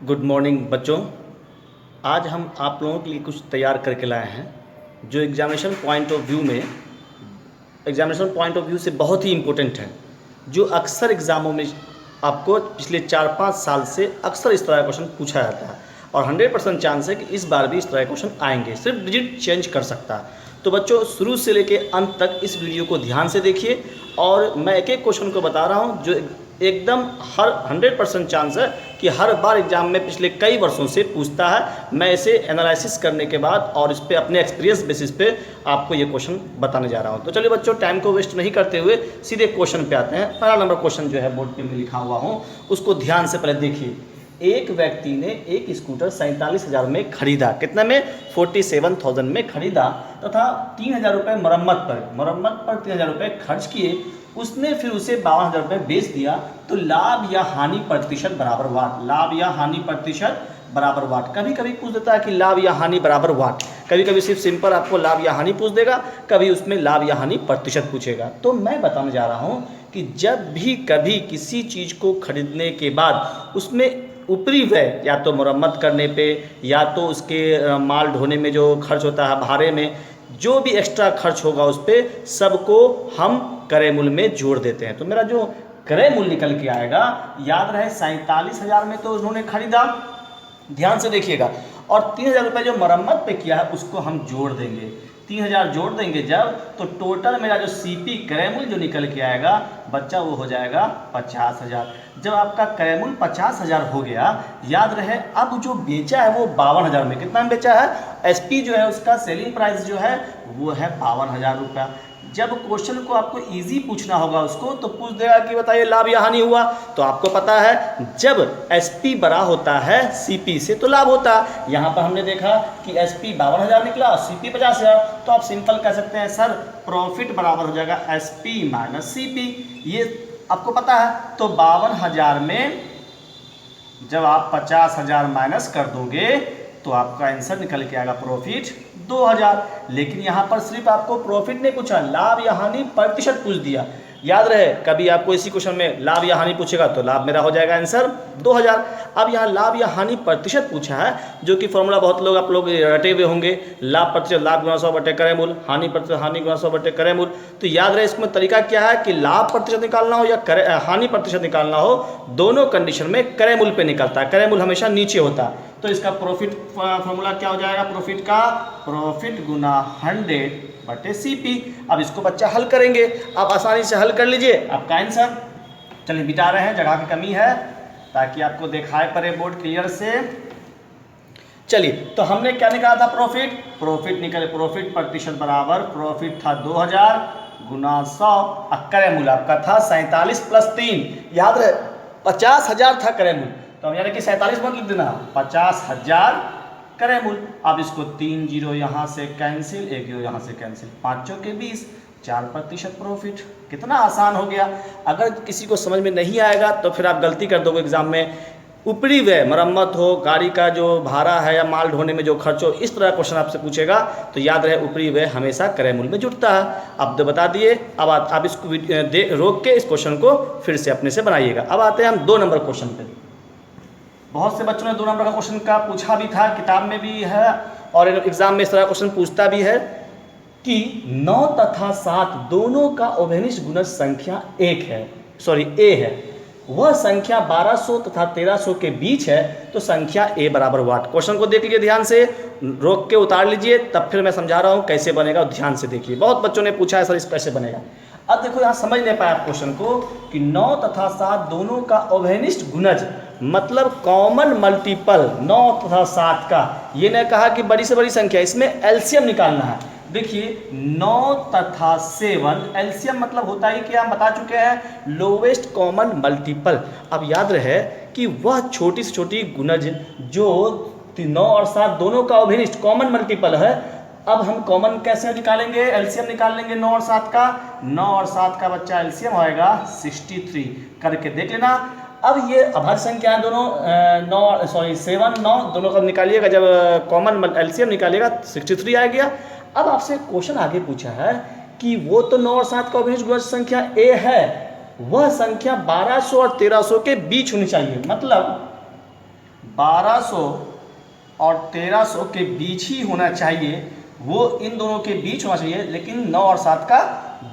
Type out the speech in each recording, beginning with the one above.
Good morning बच्चों। आज हम आप लोगों के लिए कुछ तैयार करके लाए हैं जो एग्जामिनेशन पॉइंट ऑफ व्यू से बहुत ही इम्पोर्टेंट है, जो अक्सर एग्ज़ामों में आपको पिछले 4-5 साल से अक्सर इस तरह का क्वेश्चन पूछा जाता है और 100% चांस है कि इस बार भी इस तरह के क्वेश्चन आएंगे, सिर्फ डिजिट चेंज कर सकता है। तो बच्चों शुरू से लेके अंत तक इस वीडियो को ध्यान से देखिए और मैं एक एक क्वेश्चन को बता रहा हूँ जो एकदम हर 100% चांस है कि हर बार एग्जाम में पिछले कई वर्षों से पूछता है। मैं इसे एनालिसिस करने के बाद और इस पे अपने एक्सपीरियंस बेसिस पे आपको ये क्वेश्चन बताने जा रहा हूँ। तो चलिए बच्चों, टाइम को वेस्ट नहीं करते हुए सीधे क्वेश्चन पे आते हैं। पहला नंबर क्वेश्चन जो है बोर्ड पे में लिखा हुआ हूँ, उसको ध्यान से पहले देखिए। एक व्यक्ति ने एक स्कूटर 47,000 में खरीदा, कितने में? 47,000 में खरीदा तथा 3,000 रुपये मरम्मत पर 3,000 रुपये खर्च किए। उसने फिर उसे 52,000 रुपये बेच दिया, तो लाभ या हानि प्रतिशत बराबर वाट। लाभ या हानि प्रतिशत बराबर वाट। कभी कभी पूछ देता है कि लाभ या हानि बराबर वाट, कभी कभी सिर्फ सिंपल आपको लाभ या हानि पूछ देगा, कभी उसमें लाभ या हानि प्रतिशत पूछेगा। तो मैं बताने जा रहा हूँ कि जब भी कभी किसी चीज़ को खरीदने के बाद उसमें ऊपरी व्यय, या तो मरम्मत करने पे या तो उसके माल ढोने में जो खर्च होता है, भाड़े में जो भी एक्स्ट्रा खर्च होगा उस पर सबको हम क्रय मूल्य में जोड़ देते हैं। तो मेरा जो क्रय मूल्य निकल के आएगा, याद रहे 47,000 में तो उन्होंने खरीदा, ध्यान से देखिएगा, और 3,000 रुपये जो मरम्मत पे किया है उसको हम जोड़ देंगे। 3,000 जोड़ देंगे जब, तो टोटल मेरा जो सीपी क्रय मूल्य जो निकल के आएगा बच्चा वो हो जाएगा 50,000। जब आपका क्रय मूल्य 50,000 हो गया, याद रहे अब जो बेचा है वो 52,000 में, कितना में बेचा है? एसपी जो है उसका सेलिंग प्राइस जो है वो है 52,000 रुपया। जब क्वेश्चन को आपको इजी पूछना होगा उसको, तो पूछ देगा कि बताइए लाभ या हानि हुआ। तो आपको पता है जब एसपी बड़ा होता है सीपी से तो लाभ होता है। यहाँ पर हमने देखा कि एसपी 52,000 निकला और सीपी 50,000, तो आप सिंपल कह सकते हैं सर प्रॉफिट बराबर हो जाएगा एसपी माइनस सीपी। ये आपको पता है। तो 52,000 में जब आप 50,000 माइनस कर दोगे तो आपका आंसर निकल के आएगा प्रॉफिट 2,000। लेकिन यहाँ पर सिर्फ आपको प्रॉफिट नहीं पूछा, लाभ या हानि प्रतिशत पूछ दिया। याद रहे कभी आपको इसी क्वेश्चन में लाभ या हानि पूछेगा तो लाभ मेरा हो जाएगा आंसर 2,000। अब यहाँ लाभ या हानि प्रतिशत पूछा है, जो कि फॉर्मूला बहुत लोग आप लोग रटे हुए होंगे। लाभ प्रतिशत लाभ गुणा 100 बटे क्रय मूल्य, हानि प्रतिशत हानि गुणा 100 बटे क्रय मूल्य। तो याद रहे इसमें तरीका क्या है कि लाभ प्रतिशत निकालना हो या हानि प्रतिशत निकालना हो, दोनों कंडीशन में क्रय मूल्य पे निकलता है, क्रय मूल्य हमेशा नीचे होता है। तो इसका प्रॉफिट फॉर्मूला क्या हो जाएगा? प्रॉफिट का प्रॉफिट गुना 100 बटे सीपी। अब इसको बच्चा हल करेंगे, आप आसानी से हल कर लीजिए आपका आंसर। चलिए बिटा रहे हैं, जगह की कमी है ताकि आपको दिखाई पड़े बोर्ड क्लियर से। चलिए तो हमने क्या निकाला था? प्रॉफिट निकले, प्रॉफिट प्रतिशत बराबर प्रॉफिट था 2,000 गुना 100, क्रय मूल्य आपका था 47 प्लस 3। याद रहे 50,000 था क्रय मूल्य, तो हम यानी कि 47 मत लिख देना, 50,000 क्रय मूल्य। अब इसको 3 जीरो यहाँ से कैंसिल, 1 जीरो यहाँ से कैंसिल, 5 चौके 20, 4% प्रॉफिट। कितना आसान हो गया। अगर किसी को समझ में नहीं आएगा तो फिर आप गलती कर दोगे एग्जाम में। ऊपरी व्यय मरम्मत हो, गाड़ी का जो भाड़ा है या माल ढोने में जो खर्च हो, इस तरह क्वेश्चन आपसे पूछेगा तो याद रहे ऊपरी व्यय हमेशा क्रय मूल्य में जुड़ता है। अब तो बता दिए, अब आप इसको रोक के इस क्वेश्चन को फिर से अपने से बनाइएगा। अब आते हैं हम 2 नंबर क्वेश्चन पे। बहुत से बच्चों ने 2 नंबर का क्वेश्चन का पूछा भी था, किताब में भी है और एग्जाम में इस तरह क्वेश्चन पूछता भी है कि 9 तथा 7 दोनों का अवनिष्ठ गुणज संख्या ए है, वह संख्या 1200 तथा 1300 के बीच है, तो संख्या ए बराबर वाट। क्वेश्चन को देख लीजिए ध्यान से, रोक के उतार लीजिए, तब फिर मैं समझा रहा हूँ कैसे बनेगा, ध्यान से देखिए। बहुत बच्चों ने पूछा है सर इस कैसे बनेगा। अब देखो यहाँ समझ नहीं पाया क्वेश्चन को कि 9 तथा 7 दोनों का अवनिष्ठ गुणज मतलब कॉमन मल्टीपल 9 तथा 7 का। ये ने कहा कि बड़ी से बड़ी संख्या, इसमें एलसीएम निकालना है। देखिए 9 तथा 7 एलसीएम मतलब होता ही कि हम बता चुके हैं लोवेस्ट कॉमन मल्टीपल। अब याद रहे कि वह छोटी से छोटी गुणज जो 9 और 7 दोनों का अवनिष्ठ कॉमन मल्टीपल है। अब हम कॉमन कैसे निकालेंगे? एलसीएम निकाल लेंगे 9 और 7 का। 9 और 7 का बच्चा एलसीएम होएगा 63, करके देख लेना। अब ये अभाज्य संख्या दोनों 7 9 दोनों का निकालिएगा, जब कॉमन एलसीएम निकालिएगा 63 आ गया। अब आपसे क्वेश्चन आगे पूछा है कि वो तो 9 और 7 का अवनिष्ठ गुणज संख्या ए है, वह संख्या 1200 और 1300 के बीच होनी चाहिए। मतलब 1200 और 1300 के बीच ही होना चाहिए, वो इन दोनों के बीच होना चाहिए, लेकिन 9 और 7 का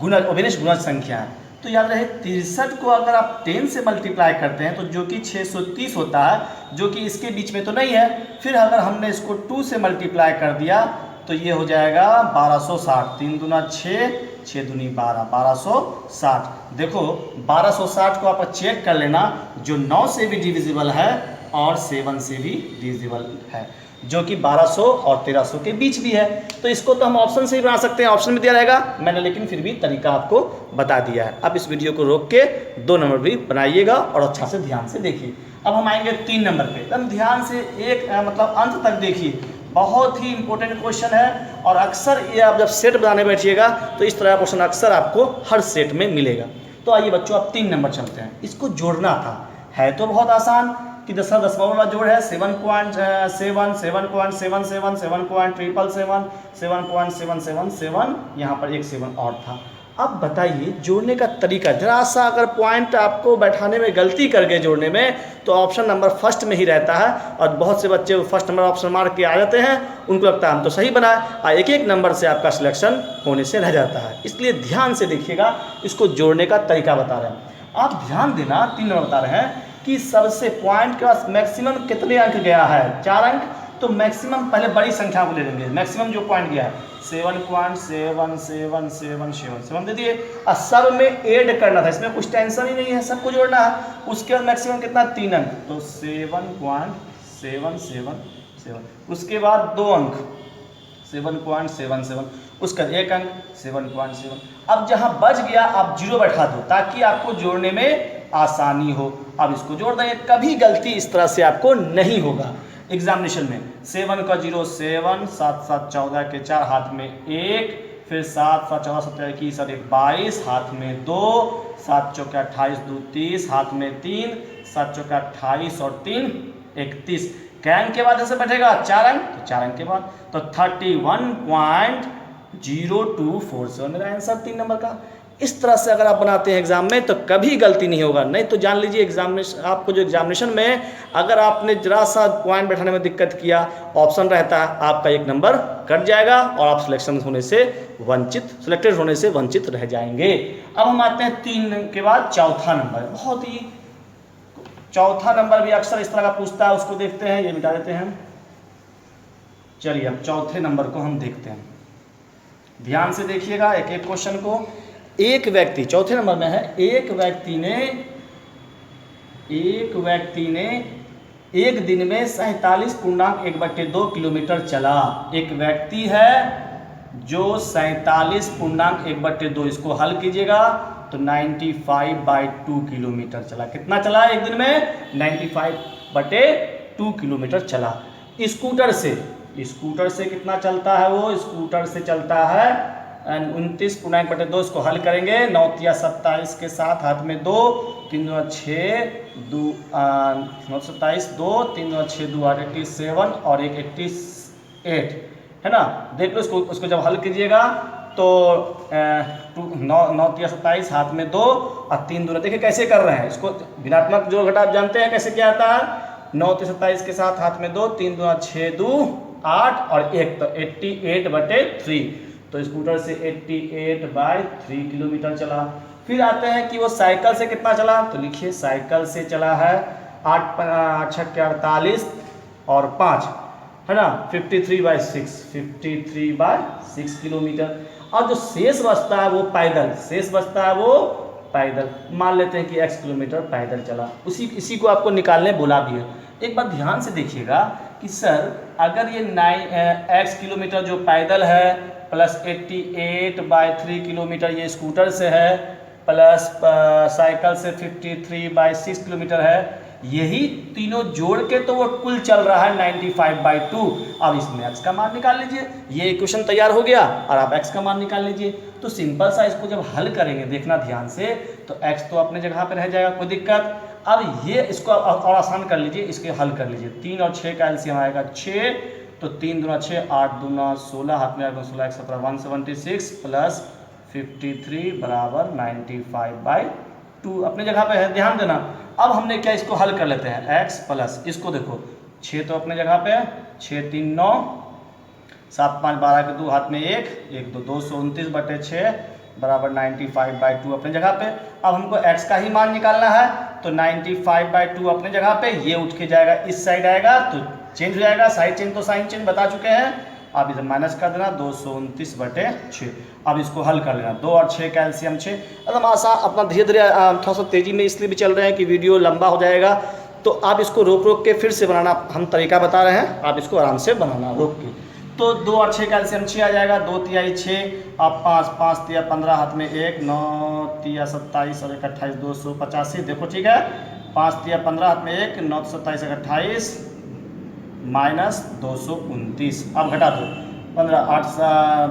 गुणज अभिनिश गुणज संख्या है। तो याद रहे 63 को अगर आप 10 से मल्टीप्लाई करते हैं तो जो कि 630 होता है, जो कि इसके बीच में तो नहीं है। फिर अगर हमने इसको 2 से मल्टीप्लाई कर दिया तो ये हो जाएगा 1260, 3 दूना 6, 6 दूनी 12, 1260। देखो 1260 को आप चेक कर लेना, जो 9 से भी डिविजिबल है और 7 से भी डिविजिबल है, जो कि 1200 और 1300 के बीच भी है। तो इसको तो हम ऑप्शन से ही बना सकते हैं, ऑप्शन में दिया रहेगा मैंने, लेकिन फिर भी तरीका आपको बता दिया है। अब इस वीडियो को रोक के 2 नंबर भी बनाइएगा और अच्छा से ध्यान से देखिए। अब हम आएंगे 3 नंबर पे, एकदम ध्यान से एक मतलब अंत तक देखिए, बहुत ही इंपॉर्टेंट क्वेश्चन है। और अक्सर ये आप जब सेट बनाने बैठिएगा तो इस तरह का क्वेश्चन अक्सर आपको हर सेट में मिलेगा। तो आइए बच्चों अब 3 नंबर चलते हैं। इसको जोड़ना था, है तो बहुत आसान कि 10 दशमलव वाला जोड़ है 7.7 7.777 7.777 7.777, यहाँ पर एक 7 और था। अब बताइए जोड़ने का तरीका, जरा सा अगर पॉइंट आपको बैठाने में गलती कर गए जोड़ने में तो ऑप्शन नंबर फर्स्ट में ही रहता है, और बहुत से बच्चे फर्स्ट नंबर ऑप्शन मार के आ जाते हैं, उनको लगता है हम तो सही बनाए, और एक एक नंबर से आपका सिलेक्शन होने से रह जाता है। इसलिए ध्यान से देखिएगा, इसको जोड़ने का तरीका बता रहे हैं। आप ध्यान देना, 3 नंबर बता रहे हैं कि सबसे पॉइंट के पास मैक्सिमम कितने अंक गया है, 4 अंक। तो मैक्सिमम पहले बड़ी संख्या को ले लेंगे, मैक्सिमम जो पॉइंट गया है 7.77777 दे दिए, और सब में ऐड करना था, इसमें कुछ टेंशन ही नहीं है, सबको जोड़ना है। उसके बाद मैक्सिमम कितना, 3 अंक, तो 7.777, उसके बाद 2 अंक 7.77, उसका 1 अंक 7.7। अब जहां बच गया आप 0 बैठा दो ताकि आपको जोड़ने में आसानी हो। अब इसको जोड़ देंगे, कभी गलती इस तरह से आपको नहीं होगा एग्जामिनेशन में। 7 का 0 7, 7 7 14 के 4 हाथ में 1, फिर 7 7 14 17 21 और 1 22 हाथ में 2, 7 चौके 28 2 30 हाथ में 3, 7 चौके 28 और 3 31। क्या अंक के बाद ऐसे बैठेगा, 4 अंक, तो 4 अंक के बाद तो 31.0247 मेरा आंसर 3 नंबर का। इस तरह से अगर आप बनाते हैं एग्जाम में तो कभी गलती नहीं होगा। नहीं तो जान लीजिए एग्जामिनेशन, आपको जो एग्जामिनेशन में अगर आपने जरा सा पॉइंट बैठाने में दिक्कत किया, ऑप्शन रहता है, आपका 1 नंबर कट जाएगा और आप सिलेक्टेड होने से वंचित रह जाएंगे। अब हम आते हैं 3 के बाद चौथा नंबर, बहुत ही चौथा नंबर भी अक्सर इस तरह का पूछता है, उसको देखते हैं, ये मिटा देते हैं। चलिए अब चौथे नंबर को हम देखते हैं, ध्यान से देखिएगा एक एक क्वेश्चन को। एक व्यक्ति, चौथे नंबर में है, एक व्यक्ति ने एक दिन में 47.1/2 किलोमीटर चला। एक व्यक्ति है जो 47.1/2, इसको हल कीजिएगा तो 95/2 किलोमीटर चला। कितना चला एक दिन में, 95/2 किलोमीटर चला। स्कूटर से कितना चलता है वो, स्कूटर से चलता है 29.1/2, इसको हल करेंगे, 9 तिया 27 के साथ हाथ में 2, 3 दूना 6, 2 9 27 2, 3 दूना 6 2 8 87 और 1 88 है ना। देख लो उसको जब हल कीजिएगा तो 9 तिया 27 हाथ में 2 और 3 दूना, देखिए कैसे कर रहे हैं इसको, ऋणात्मक जोड़ घटा आप जानते हैं कैसे क्या आता है। 9 तिया 27 के साथ हाथ में 2, 3 दूना 6 2 8 और 1, तो 88/3, तो स्कूटर से 88/3 किलोमीटर चला। फिर आते हैं कि वो साइकिल से कितना चला, तो लिखिए साइकिल से चला है 8 6 48 और 5 है ना, 53/6 किलोमीटर। और जो शेष बचता है वो पैदल, मान लेते हैं कि x किलोमीटर पैदल चला। इसी को आपको निकालने बोला भी है। एक बार ध्यान से देखिएगा कि सर अगर ये x किलोमीटर जो पैदल है प्लस 88/3 किलोमीटर ये स्कूटर से है, प्लस साइकिल से 53/6 किलोमीटर है, यही तीनों जोड़ के तो वो कुल चल रहा है 95/2। अब इसमें x का मान निकाल लीजिए, ये इक्वेशन तैयार हो गया और आप x का मान निकाल लीजिए। तो सिंपल सा इसको जब हल करेंगे, देखना ध्यान से, तो x तो अपने जगह पर रह जाएगा, कोई दिक्कत। अब ये इसको और आसान कर लीजिए, इसके हल कर लीजिए। 3 और 6 का एलसीएम आएगा 6, तो 3 दूना 6 8 दूना 16 हाथ में आएगा 16 17 176 प्लस 53 बराबर 95/2 अपने जगह पे है, ध्यान देना। अब हमने क्या, इसको हल कर लेते हैं, x प्लस इसको देखो 6 तो अपने जगह पे, 6 3 9, 7 5 12 के 2 हाथ में 1 1 2 229/6 बराबर 95/2 अपने जगह पे। अब हमको x का ही मान निकालना है, तो 95/2 अपने जगह पे, ये उठ के जाएगा इस साइड आएगा तो चेंज हो जाएगा, साइड चेंज तो साइन चेंज बता चुके हैं। अब इसे माइनस कर देना 229/6। अब इसको हल कर लेना, 2 और 6 कैल्शियम 6। एकदम आसान, अपना धीरे धीरे थोड़ा सा तेज़ी में इसलिए भी चल रहे हैं कि वीडियो लंबा हो जाएगा, तो आप इसको रोक रोक के फिर से बनाना, हम तरीका बता रहे हैं, आप इसको आराम से बनाना रोक के। तो 2 और 6 कैल्शियम 6 आ जाएगा, 2 तिहाई 6, अब 5 5 तिया 15 हाथ में 1 9 तिया 27 और 1 28 285। देखो ठीक है, 5 तिया 15 हाथ में 1 9 27 1 28 माइनस 229। अब घटा दो, 15 8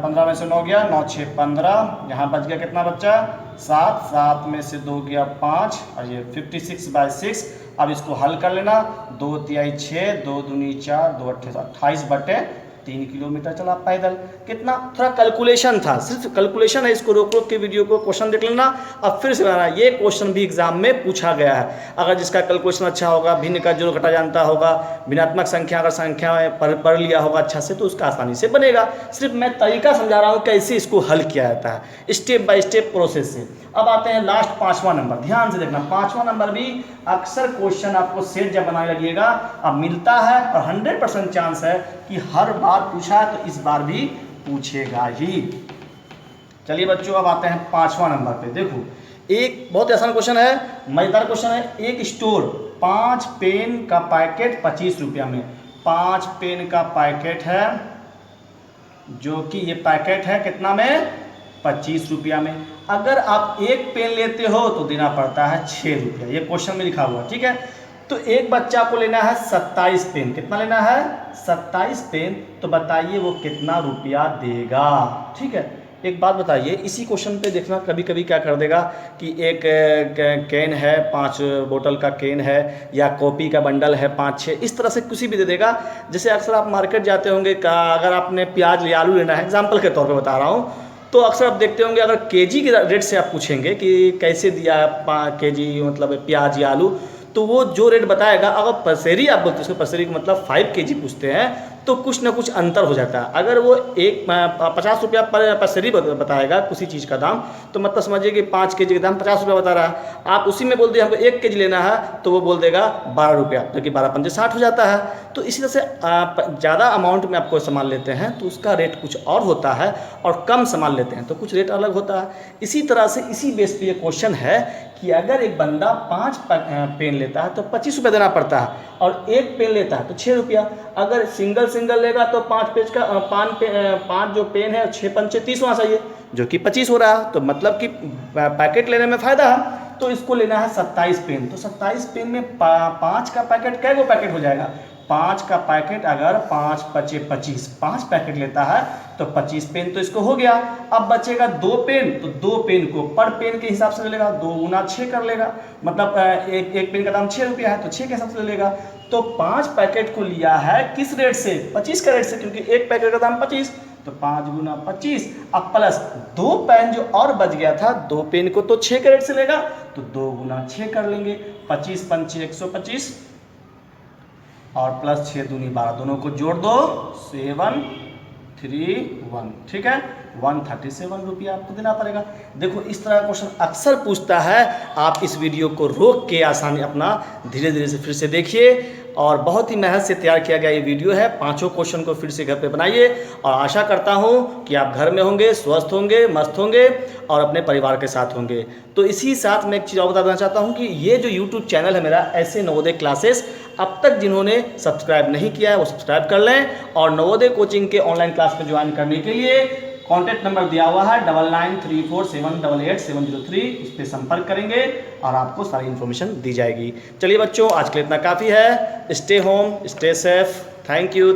15 में से 9 गया, 9 6 15, यहाँ बच गया कितना बच्चा 7, 7 में से 2 गया 5 और ये 56/6। अब इसको हल कर लेना, 2 तिहाई 6 2 दूनी 4 2 28/3 किलोमीटर चला पैदल। कितना, थोड़ा कैलकुलेशन था, सिर्फ कैलकुलेशन है, इसको रोक रोक के वीडियो को क्वेश्चन देख लेना। अब फिर से बनाना, ये क्वेश्चन भी एग्जाम में पूछा गया है। अगर जिसका कैलकुलेशन अच्छा होगा, भिन्न का जोड़ घटा जानता होगा, भिन्नात्मक संख्या अगर संख्या में पढ़ लिया होगा अच्छा से, तो उसका आसानी से बनेगा। सिर्फ मैं तरीका समझा रहा हूँ कैसे इसको हल किया जाता है, स्टेप बाय स्टेप प्रोसेस से। अब आते हैं लास्ट 5वां नंबर, ध्यान से देखना। 5वां नंबर भी अक्सर क्वेश्चन आपको सेट जब बनाने लगिएगा अब मिलता है, और 100% चांस है कि हर बार पूछा है तो इस बार भी पूछेगा ही। चलिए बच्चों, अब आते हैं 5वां नंबर पे। देखो, एक बहुत आसान क्वेश्चन है, मजेदार क्वेश्चन है। एक स्टोर 5 पेन का पैकेट 25 रुपया में, 5 पेन का पैकेट है, जो कि ये पैकेट है कितना में 25 रुपया में। अगर आप एक पेन लेते हो तो देना पड़ता है 6 रुपया, ये क्वेश्चन में लिखा हुआ, ठीक है। तो एक बच्चा को लेना है 27 पेन, कितना लेना है 27 पेन, तो बताइए वो कितना रुपया देगा, ठीक है। एक बात बताइए, इसी क्वेश्चन पे देखना कभी कभी क्या कर देगा कि एक कैन है, 5 बोतल का कैन है, या कॉपी का बंडल है 5-6, इस तरह से किसी भी दे देगा। जैसे अक्सर आप मार्केट जाते होंगे, अगर आपने प्याज या आलू लेना है, एग्जाम्पल के तौर पर बता रहा हूँ, तो अक्सर आप देखते होंगे अगर केजी के रेट से आप पूछेंगे कि कैसे दिया केजी मतलब प्याज या आलू, तो वो जो रेट बताएगा, अगर पसेरी आप बोलते हैं, उसको पसेरी का मतलब 5 केजी पूछते हैं, तो कुछ ना कुछ अंतर हो जाता है। अगर वो 50 रुपया पर पसेरी बताएगा किसी चीज़ का दाम, तो मतलब समझिए कि 5 केजी का दाम 50 रुपया बता रहा है। आप उसी में बोल दिए हमको 1 केजी लेना है, तो वो बोल देगा 12 रुपया, जो कि 12 पंजे 60 हो जाता है। तो इसी तरह से ज़्यादा अमाउंट में आपको सामान लेते हैं तो उसका रेट कुछ और होता है, और कम सामान लेते हैं तो कुछ रेट अलग होता है। इसी तरह से इसी बेस पे ये क्वेश्चन है कि अगर एक बंदा 5 पेन लेता है तो 25 रुपये देना पड़ता है, और एक पेन लेता है तो 6 रुपया। अगर सिंगल लेगा तो 5 पेज का 5 जो पेन है 6 पंचे 30 होना चाहिए, जो कि 25 हो रहा है, तो मतलब कि पैकेट लेने में फ़ायदा है। तो इसको लेना है 27 पेन, तो 27 पेन में 5 का पैकेट कै गो पैकेट हो जाएगा, 5 का पैकेट अगर 5 पचे 25, 5 पैकेट लेता है तो 25 पेन तो इसको हो गया। अब बचेगा 2 पेन, तो 2 पेन को पर पेन के हिसाब से ले लेगा, 2 गुना 6 कर लेगा, मतलब एक पेन का दाम 6 रुपया है तो 6 के हिसाब से ले लेगा। तो 5 पैकेट को लिया है किस रेट से, 25 का रेट से, क्योंकि एक पैकेट का दाम 25, तो 5 गुना 25, अब प्लस 2 पेन जो और बच गया था, 2 पेन को तो 6 के रेट से लेगा, तो 2 गुना 6 कर लेंगे, 25 पंचे 125 और प्लस 6 दूनी 12, दोनों को जोड़ दो 731, ठीक है, 137 रुपया आपको देना पड़ेगा। देखो इस तरह का क्वेश्चन अक्सर पूछता है, आप इस वीडियो को रोक के आसानी अपना धीरे धीरे से फिर से देखिए, और बहुत ही मेहनत से तैयार किया गया ये वीडियो है। 5 क्वेश्चन को फिर से घर पे बनाइए, और आशा करता हूँ कि आप घर में होंगे, स्वस्थ होंगे, मस्त होंगे और अपने परिवार के साथ होंगे। तो इसी साथ मैं एक चीज़ और बता देना चाहता हूँ कि ये जो यूट्यूब चैनल है मेरा, ऐसे नवोदय क्लासेस, अब तक जिन्होंने सब्सक्राइब नहीं किया है वो सब्सक्राइब कर लें, और नवोदय कोचिंग के ऑनलाइन क्लास में ज्वाइन करने के लिए कॉन्टैक्ट नंबर दिया हुआ है 9934788703, इस पर संपर्क करेंगे और आपको सारी इन्फॉर्मेशन दी जाएगी। चलिए बच्चों, आज के लिए इतना काफ़ी है। Stay home, stay safe. Thank you.